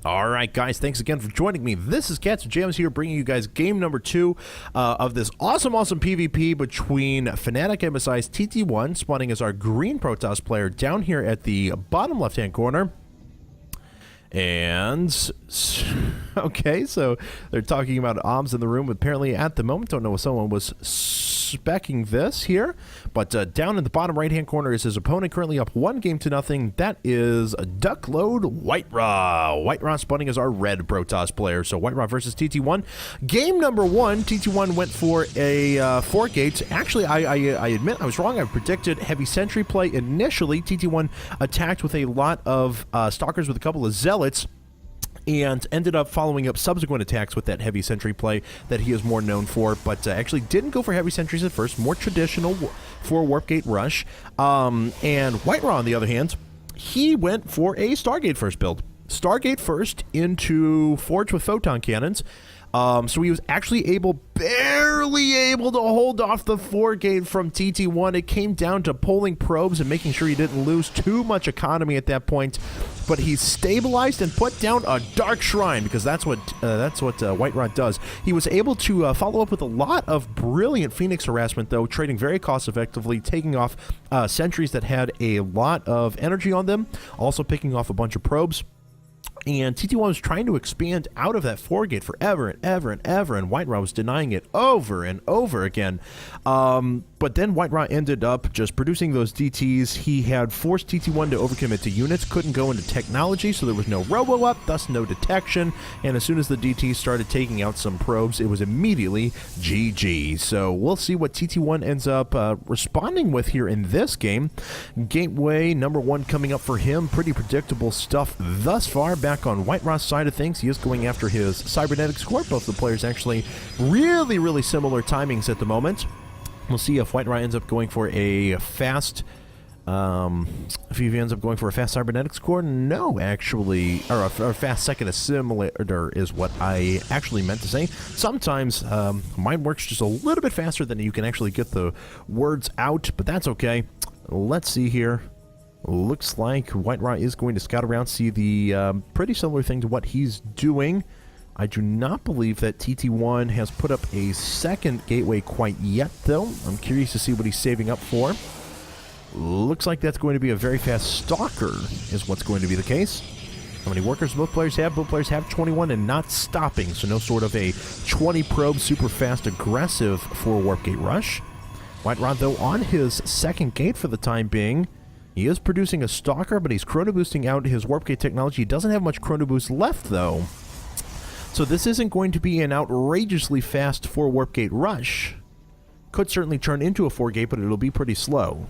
All right, guys, thanks again for joining me. This is Cats and Jams here, bringing you guys game number 2 of this awesome PvP between FnaticMSiTT1, spawning as our green Protoss player down here at the bottom left-hand corner. And, okay, so they're talking about OMS in the room. Apparently, at the moment, don't know if someone was specking this here, but down in the bottom right-hand corner is his opponent, currently up 1-0. That is DuckloadRa. Whiterah spawning as our red Protoss player. So Whiterah versus TT1. Game number 1, TT1 went for a 4 gates. Actually, I admit I was wrong. I predicted heavy sentry play initially. TT1 attacked with a lot of stalkers with a couple of zealots, and ended up following up subsequent attacks with that heavy sentry play that he is more known for, but actually didn't go for heavy sentries at first, more traditional for Warp Gate Rush. And Whiterah, on the other hand, he went for a Stargate first build. Stargate first into Forge with Photon Cannons. So he was actually barely able to hold off the 4 gate from TT1. It came down to pulling probes and making sure he didn't lose too much economy at that point. But he stabilized and put down a Dark Shrine, because that's what Whiterah does. He was able to follow up with a lot of brilliant Phoenix harassment, though, trading very cost-effectively, taking off sentries that had a lot of energy on them, also picking off a bunch of probes. And TT1 was trying to expand out of that 4 gate forever and ever and ever, and Whiterah was denying it over and over again. But then Whiterah ended up just producing those DTs. He had forced TT1 to overcommit to units, couldn't go into technology, so there was no robo-up, thus no detection. And as soon as the DTs started taking out some probes, it was immediately GG. So we'll see what TT1 ends up responding with here in this game. Gateway number 1 coming up for him. Pretty predictable stuff thus far. Back on Whiterah's side of things, he is going after his cybernetics core. Both the players actually really similar timings at the moment. We'll see if Whiterah ends up going for a fast, if he ends up going for a fast cybernetics core. No, actually, or a fast second assimilator is what I actually meant to say. Sometimes mine works just a little bit faster than you can actually get the words out, but that's okay. Let's see here. Looks like Whiterah is going to scout around, see the pretty similar thing to what he's doing. I do not believe that TT1 has put up a second gateway quite yet, though. I'm curious to see what he's saving up for. Looks like that's going to be a very fast stalker, is what's going to be the case. How many workers both players have? Both players have 21 and not stopping, so no sort of a 20 probe super fast aggressive for Warp Gate Rush. Whiterah, though, on his second gate for the time being. He is producing a stalker, but he's chrono boosting out his Warp Gate technology. He doesn't have much chrono boost left, though. So this isn't going to be an outrageously fast 4 Warp Gate Rush. Could certainly turn into a 4 gate, but it'll be pretty slow.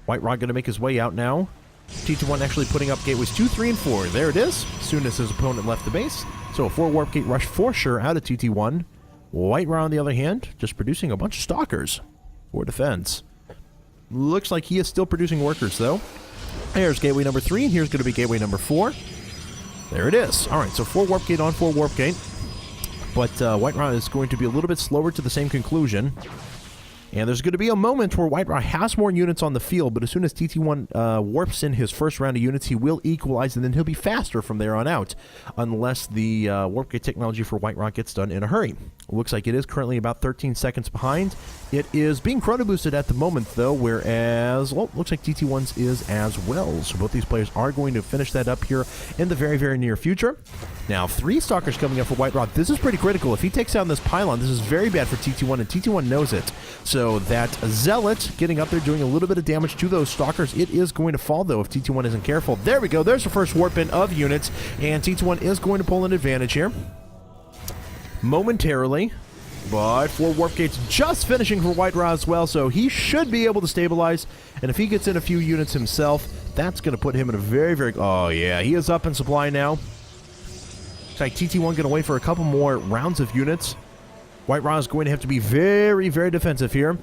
Whiterah going to make his way out now. TT1 actually putting up gateways 2, 3, and 4. There it is, as soon as his opponent left the base. So a 4 Warp Gate Rush for sure out of TT1. Whiterah, on the other hand, just producing a bunch of stalkers for defense. Looks like he is still producing workers, though. Here's gateway number 3, and here's going to be gateway number 4. There it is. All right, so 4 Warp Gate on 4 Warp Gate. But Whiterah is going to be a little bit slower to the same conclusion. And there's going to be a moment where Whiterah has more units on the field, but as soon as TT1 warps in his first round of units, he will equalize, and then he'll be faster from there on out, unless the Warp Gate technology for Whiterah gets done in a hurry. Looks like it is currently about 13 seconds behind. It is being chrono boosted at the moment, though, whereas, well, looks like TT1's is as well. So both these players are going to finish that up here in the very near future. Now, 3 stalkers coming up for Whiterah. This is pretty critical. If he takes down this pylon, this is very bad for TT1, and TT1 knows it. So that Zealot getting up there, doing a little bit of damage to those stalkers. It is going to fall, though, if TT1 isn't careful. There we go. There's the first warp in of units, and TT1 is going to pull an advantage here momentarily. But 4 warp gates just finishing for Whiterah as well, so he should be able to stabilize. And if he gets in a few units himself, that's going to put him in a very... Oh, yeah, he is up in supply now. Looks like TT1 going to wait for a couple more rounds of units. Whiterah is going to have to be very defensive here.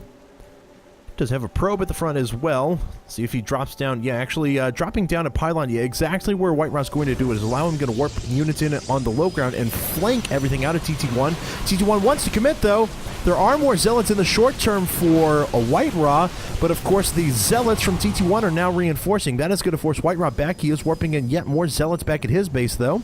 Does have a probe at the front as well. See if he drops down. Yeah, actually, dropping down a pylon. Yeah, exactly where Whiterah's going to do it is allow him to warp units in on the low ground and flank everything out of TT1. TT1 wants to commit, though. There are more Zealots in the short term for a Whiterah, but of course the Zealots from TT1 are now reinforcing. That is going to force Whiterah back. He is warping in yet more Zealots back at his base, though.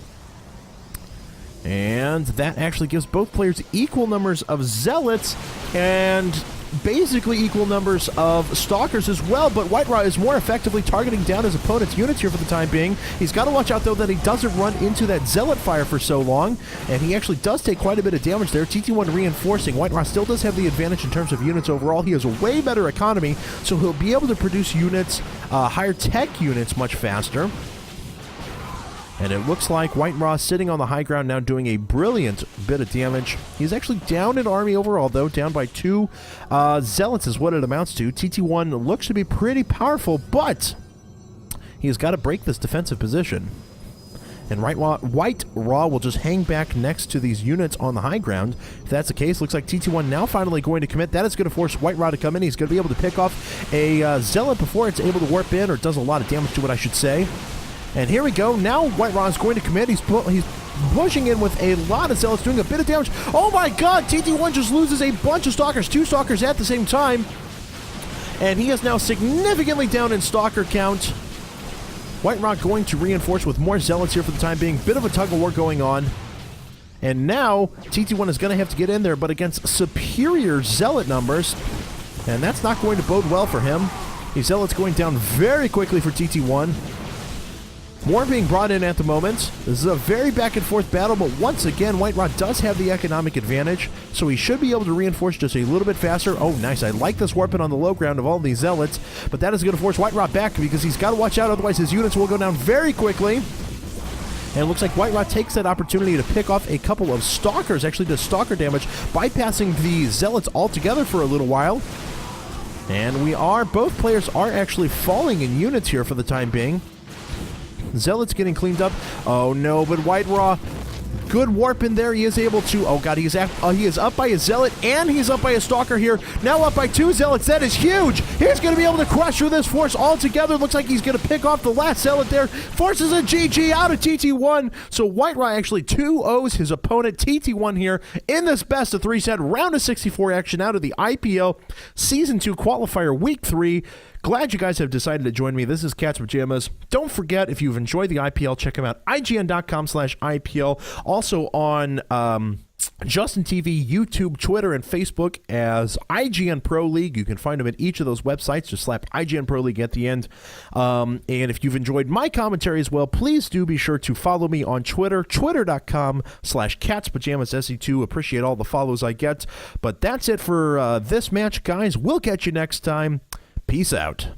And that actually gives both players equal numbers of Zealots and basically equal numbers of Stalkers as well, but whiterot is more effectively targeting down his opponent's units here for the time being. He's got to watch out, though, that he doesn't run into that Zealot fire for so long, and he actually does take quite a bit of damage there. TT1 reinforcing. whiterot still does have the advantage in terms of units overall. He has a way better economy, so he'll be able to produce units, higher tech units much faster. And it looks like whiterot sitting on the high ground now doing a brilliant bit of damage. He's actually down in army overall, though, down by 2 Zealots is what it amounts to. TT1 looks to be pretty powerful, but he has got to break this defensive position. And whiterot will just hang back next to these units on the high ground. If that's the case, looks like TT1 now finally going to commit. That is going to force whiterot to come in. He's going to be able to pick off a Zealot before it's able to warp in, or does a lot of damage to it, I should say. And here we go. Now whiterot is going to commit. He's pushing in with a lot of Zealots, doing a bit of damage. Oh my god! TT1 just loses a bunch of Stalkers. 2 Stalkers at the same time. And he is now significantly down in Stalker count. whiterot going to reinforce with more Zealots here for the time being. Bit of a tug-of-war going on. And now TT1 is going to have to get in there, but against superior Zealot numbers. And that's not going to bode well for him. These Zealots going down very quickly for TT1. More being brought in at the moment. This is a very back-and-forth battle, but once again, whiterot does have the economic advantage, so he should be able to reinforce just a little bit faster. Oh, nice. I like this warping on the low ground of all these Zealots, but that is going to force whiterot back because he's got to watch out, otherwise his units will go down very quickly. And it looks like whiterot takes that opportunity to pick off a couple of Stalkers, actually does Stalker damage, bypassing the Zealots altogether for a little while. And both players are actually falling in units here for the time being. Zealot's getting cleaned up. Oh no, but whiterot, good warp in there. He is able to, oh god, he is up by a Zealot and he's up by a Stalker here. Now up by 2 Zealots. That is huge. He's going to be able to crush through this force altogether. Looks like he's going to pick off the last Zealot there. Forces a GG out of TT1. So whiterot actually 2-0s his opponent TT1 here in this best of 3 set round of 64 action out of the IPL Season 2 Qualifier Week 3. Glad you guys have decided to join me. This is Cat's Pajamas. Don't forget, if you've enjoyed the IPL, check them out, IGN.com/IPL. Also on Justin TV, YouTube, Twitter, and Facebook as IGN Pro League. You can find them at each of those websites. Just slap IGN Pro League at the end. And if you've enjoyed my commentary as well, please do be sure to follow me on Twitter, twitter.com/CatsPajamasSE2. Appreciate all the follows I get. But that's it for this match, guys. We'll catch you next time. Peace out.